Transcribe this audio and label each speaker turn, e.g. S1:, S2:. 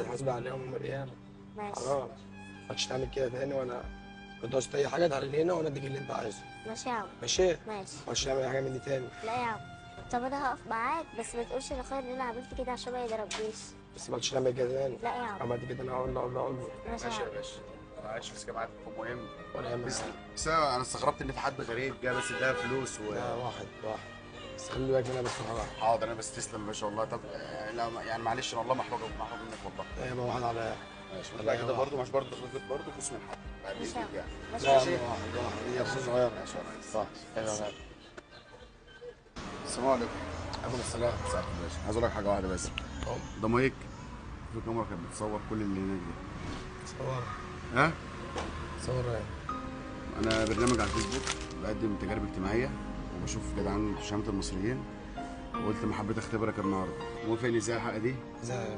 S1: هتحاسب عليهم يوم القيامة.
S2: ماشي.
S1: حرام. مش تعمل كده تاني، وانا كنت قصدي اي حاجة تعالى هنا وانا اديك اللي انت عايزه.
S2: ماشي يا عم.
S1: ماشي؟
S2: ماشي.
S1: مش تعمل أي حاجة مني تاني.
S2: لا يا عم. طب انا هقف معاك، بس ما تقولش لاخويا ان انا عملت كده عشان ما يضربنيش.
S1: بس ما تعمل كده تاني.
S2: لا يا عم.
S1: عملت كده انا هقول له
S2: ماشي يا
S3: ماشي يا
S2: عم.
S3: باشا. معلش بس كده معاك مهم.
S1: ولا يهمك.
S3: بس انا استغربت ان في حد غريب جاي بس ده فلوس
S1: لا واحد. بس خلي بالك منها بس واحد.
S3: حاضر. انا بس تسلم يا باشا والله. طب لا يعني معلش انا والله محروق منك والله.
S1: يبقى واحد على.
S3: ماشي.
S1: لا،
S3: لا كده
S1: واحد.
S3: برضه مش برضه فلوس من حد بعد
S2: ماشي يا
S3: اذنك
S2: عم.
S3: يعني.
S2: ماشي
S1: لا
S2: يا
S1: يا
S2: عم.
S1: عم واحد. هي فلوس صغيرة.
S3: ماشي يا ريس.
S1: صح. ايوه.
S3: السلام عليكم.
S1: عليكم السلام.
S3: سعد الباشا، عايز اقول لك حاجه واحده بس. ده مايك في كاميرا كانت بتصور كل اللي هناك ده.
S1: صور.
S3: ها؟
S1: صور ايه؟
S3: انا برنامج على الفيسبوك بقدم تجارب اجتماعيه وبشوف جدعان شامة المصريين، وقلت ما حبيت اختبرك النهارده. موافق نذاع الحلقه دي؟
S1: زي